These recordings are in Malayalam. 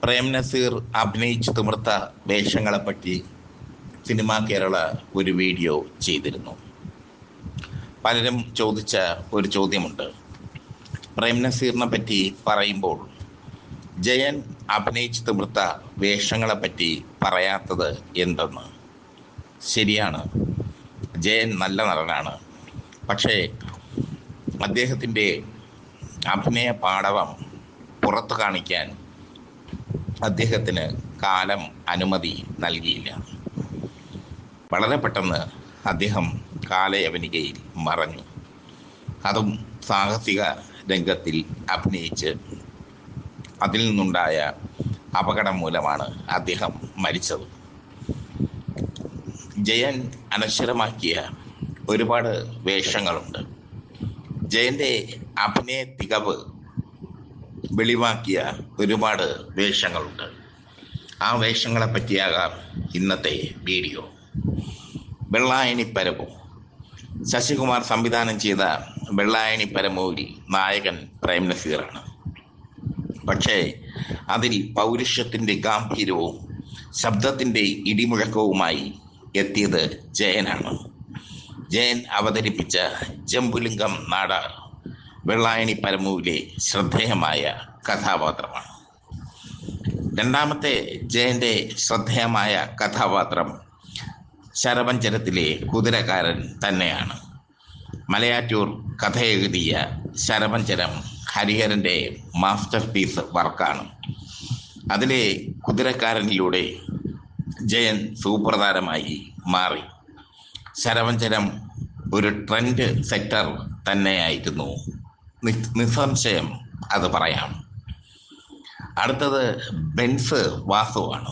പ്രേം നസീർ അഭിനയിച്ചു തിമിർത്ത വേഷങ്ങളെപ്പറ്റി സിനിമാ കേരള ഒരു വീഡിയോ ചെയ്തിരുന്നു. പലരും ചോദിച്ച ഒരു ചോദ്യമുണ്ട്. പ്രേം നസീറിനെ പറ്റി പറയുമ്പോൾ ജയൻ അഭിനയിച്ചു തിമിർത്ത വേഷങ്ങളെപ്പറ്റി പറയാത്തത് എന്തെന്ന്. ശരിയാണ്, ജയൻ നല്ല നടനാണ്. പക്ഷേ അദ്ദേഹത്തിൻ്റെ അഭിനയ പാടവം പുറത്തു കാണിക്കാൻ അദ്ദേഹത്തിന് കാലം അനുമതി നൽകിയില്ല. വളരെ പെട്ടെന്ന് അദ്ദേഹം കാലയവനികയിൽ മറഞ്ഞു. അതും സാഹസിക രംഗത്തിൽ അഭിനയിച്ച് അതിൽ നിന്നുണ്ടായ അപകടം മൂലമാണ് അദ്ദേഹം മരിച്ചത്. ജയൻ അനശ്വരമാക്കിയ ഒരുപാട് വേഷങ്ങളുണ്ട്. ജയൻ്റെ അഭിനയ തികവ് വെളിവാക്കിയ ഒരുപാട് വേഷങ്ങളുണ്ട്. ആ വേഷങ്ങളെ പറ്റിയാകാം ഇന്നത്തെ വീഡിയോ. വെള്ളായണി പരമു, ശശികുമാർ സംവിധാനം ചെയ്ത വെള്ളായണി പരമുവിൽ നായകൻ പ്രേം നസീറാണ്. പക്ഷേ അതിൽ പൗരുഷത്തിൻ്റെ ഗാംഭീര്യവും ശബ്ദത്തിൻ്റെ ഇടിമുഴക്കവുമായി എത്തിയത് ജയനാണ്. ജയൻ അവതരിപ്പിച്ച ജംബുലിംഗം നാടാർ വെള്ളായണി പരമുവിലെ ശ്രദ്ധേയമായ കഥാപാത്രമാണ്. രണ്ടാമത്തെ ജയൻ്റെ ശ്രദ്ധേയമായ കഥാപാത്രം ശരപഞ്ചരത്തിലെ കുതിരക്കാരൻ തന്നെയാണ്. മലയാറ്റൂർ കഥ എഴുതിയ ശരപഞ്ചരം ഹരിഹരൻ്റെ മാസ്റ്റർ പീസ് വർക്കാണ്. അതിലെ കുതിരക്കാരനിലൂടെ ജയൻ സൂപ്രധാനമായി മാറി. ശരപഞ്ചരം ഒരു ട്രെൻഡ് സെക്ടർ തന്നെയായിരുന്നു, നിസ്സംശയം അത് പറയാം. അടുത്തത് ബെൻസ് വാസുവാണ്.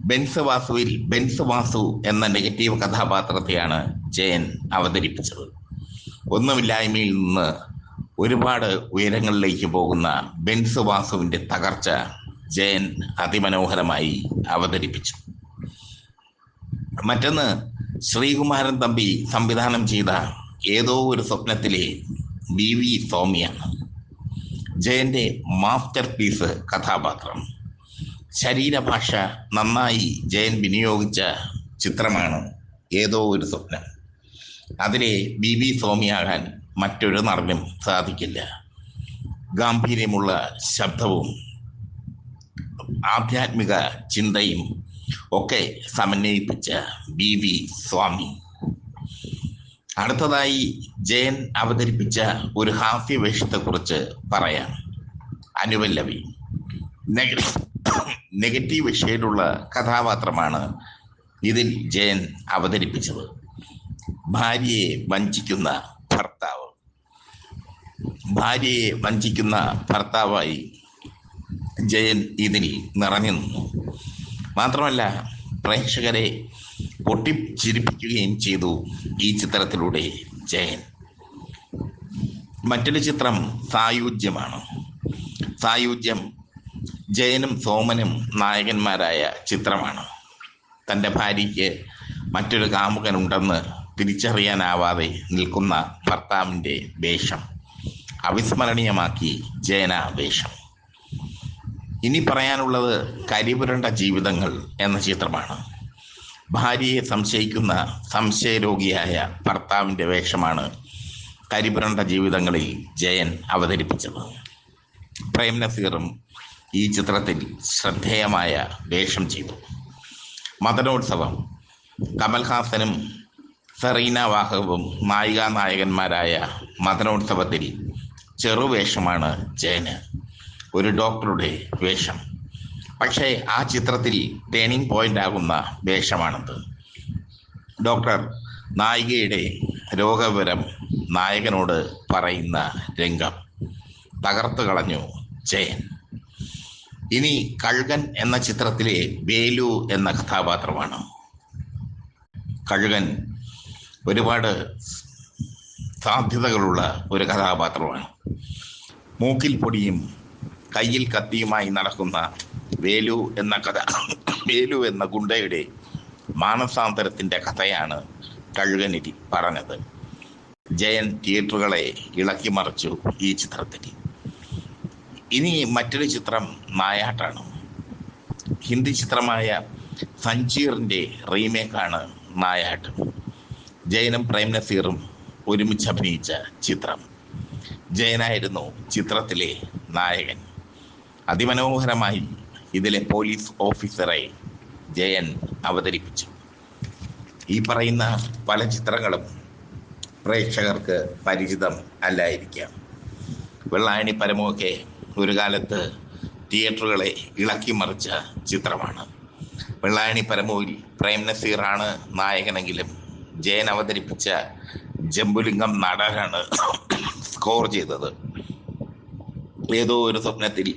ബെൻസ് വാസുവിൽ ബെൻസ് വാസു എന്ന നെഗറ്റീവ് കഥാപാത്രത്തെയാണ് ജയൻ അവതരിപ്പിച്ചത്. ഒന്നുമില്ലായ്മയിൽ നിന്ന് ഒരുപാട് ഉയരങ്ങളിലേക്ക് പോകുന്ന ബെൻസ് വാസുവിൻ്റെ തകർച്ച ജയൻ അതിമനോഹരമായി അവതരിപ്പിച്ചു. മറ്റൊന്ന് ശ്രീകുമാരൻ തമ്പി സംവിധാനം ചെയ്ത ഏതോ ഒരു സ്വപ്നത്തിലെ BV സൗമ്യാണ്. ജയൻ്റെ മാസ്റ്റർ പീസ് കഥാപാത്രം. ശരീരഭാഷ നന്നായി ജയൻ വിനിയോഗിച്ച ചിത്രമാണ് ഏതോ ഒരു സ്വപ്നം. അതിലെ BV സൗമ്യയാകാൻ മറ്റൊരു നടനും സാധിക്കില്ല. ഗാംഭീര്യമുള്ള ശബ്ദവും ആധ്യാത്മിക ചിന്തയും ഒക്കെ സമന്വയിപ്പിച്ച BV സ്വാമി. അടുത്തതായി ജയൻ അവതരിപ്പിച്ച ഒരു ഹാസ്യവേഷത്തെക്കുറിച്ച് പറയാം. അനുപല്ലവി. നെഗറ്റീവ് ഷെയ്ഡുള്ള കഥാപാത്രമാണ് ഇതിൽ ജയൻ അവതരിപ്പിച്ചത്. ഭാര്യയെ വഞ്ചിക്കുന്ന ഭർത്താവ്. ഭാര്യയെ വഞ്ചിക്കുന്ന ഭർത്താവായി ജയൻ ഇതിൽ നിറഞ്ഞു നിന്നു. മാത്രമല്ല പ്രേക്ഷകരെ പൊട്ടിച്ചിരിപ്പിക്കുകയും ചെയ്തു ഈ ചിത്രത്തിലൂടെ ജയൻ. മറ്റൊരു ചിത്രം സായുജ്യമാണ്. സായുജ്യം ജയനും സോമനും നായകന്മാരായ ചിത്രമാണ്. തൻ്റെ ഭാര്യയ്ക്ക് മറ്റൊരു കാമുകനുണ്ടെന്ന് തിരിച്ചറിയാനാവാതെ നിൽക്കുന്ന ഭർത്താവിൻ്റെ വേഷം അവിസ്മരണീയമാക്കി ജയന വേഷം. ഇനി പറയാനുള്ളത് കരിപുരണ്ട ജീവിതങ്ങൾ എന്ന ചിത്രമാണ്. ഭാര്യയെ സംശയിക്കുന്ന സംശയരോഗിയായ ഭർത്താവിൻ്റെ വേഷമാണ് കരിപുരണ്ട ജീവിതങ്ങളിൽ ജയൻ അവതരിപ്പിച്ചത്. പ്രേം നസീറും ഈ ചിത്രത്തിൽ ശ്രദ്ധേയമായ വേഷം ചെയ്തു. മദനോത്സവം. കമൽഹാസനും സെറീന വാഹവും നായികാനായകന്മാരായ മദനോത്സവത്തിൽ ചെറുവേഷമാണ് ജയന്. ഒരു ഡോക്ടറുടെ വേഷം. പക്ഷേ ആ ചിത്രത്തിൽ ടേണിംഗ് പോയിന്റ് ആകുന്ന വേഷമാണത്. ഡോക്ടർ നായികയുടെ രോഗവിവരം നായകനോട് പറയുന്ന രംഗം തകർത്തു കളഞ്ഞു ജയൻ. ഇനി കഴുകൻ എന്ന ചിത്രത്തിലെ വേലു എന്ന കഥാപാത്രമാണ്. കഴുകൻ ഒരുപാട് സാധ്യതകളുള്ള ഒരു കഥാപാത്രമാണ്. മൂക്കിൽ പൊടിയും കയ്യിൽ കത്തിയുമായി നടക്കുന്ന വേലു എന്ന ഗുണ്ടയുടെ മാനസാന്തരത്തിൻ്റെ കഥയാണ് കഴുകനിൽ പറഞ്ഞത്. ജയൻ തിയേറ്ററുകളെ ഇളക്കി മറിച്ചു ഈ ചിത്രത്തിൽ. ഇനി മറ്റൊരു ചിത്രം നായാട്ടാണ്. ഹിന്ദി ചിത്രമായ സഞ്ചീറിൻ്റെ റീമേക്കാണ് നായാട്ട്. ജയനും പ്രേം നസീറും ഒരുമിച്ച് അഭിനയിച്ച ചിത്രം. ജയനായിരുന്നു ചിത്രത്തിലെ നായകൻ. അതിമനോഹരമായി ഇതിലെ പോലീസ് ഓഫീസറെ ജയൻ അവതരിപ്പിച്ചു. ഈ പറയുന്ന പല ചിത്രങ്ങളും പ്രേക്ഷകർക്ക് പരിചിതം അല്ലായിരിക്കാം. വെള്ളായണി പരമൊക്കെ ഒരു കാലത്ത് തിയേറ്ററുകളെ ഇളക്കി മറിച്ച ചിത്രമാണ്. വെള്ളായണി പരമോയിൽ പ്രേം നസീറാണ് നായകനെങ്കിലും ജയൻ അവതരിപ്പിച്ച ജംബുലിംഗം നാടകമാണ് സ്കോർ ചെയ്തത്. ഏതോ ഒരു സ്വപ്നത്തിൽ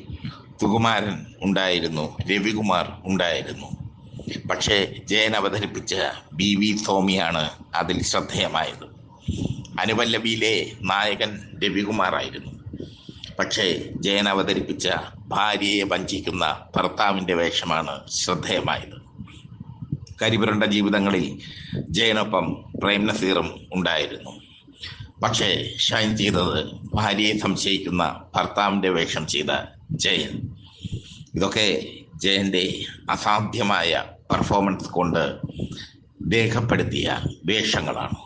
സുകുമാരൻ ഉണ്ടായിരുന്നു, രവികുമാർ ഉണ്ടായിരുന്നു. പക്ഷേ ജയൻ അവതരിപ്പിച്ച BV സോമിയാണ് അതിൽ ശ്രദ്ധേയമായത്. അനുപല്ലവിയിലെ നായകൻ രവികുമാറായിരുന്നു. പക്ഷേ ജയൻ അവതരിപ്പിച്ച ഭാര്യയെ വഞ്ചിക്കുന്ന ഭർത്താവിൻ്റെ വേഷമാണ് ശ്രദ്ധേയമായത്. കരിപുരണ്ട ജീവിതങ്ങളിൽ ജയനൊപ്പം പ്രേം നസീറും ഉണ്ടായിരുന്നു. പക്ഷേ ഷൈൻ ചെയ്തത് ഭാര്യയെ സംശയിക്കുന്ന ഭർത്താവിൻ്റെ വേഷം ചെയ്ത ജയൻ. ഇതൊക്കെ ജയൻ്റെ അസാധ്യമായ പെർഫോമൻസ് കൊണ്ട് രേഖപ്പെടുത്തിയ വേഷങ്ങളാണ്.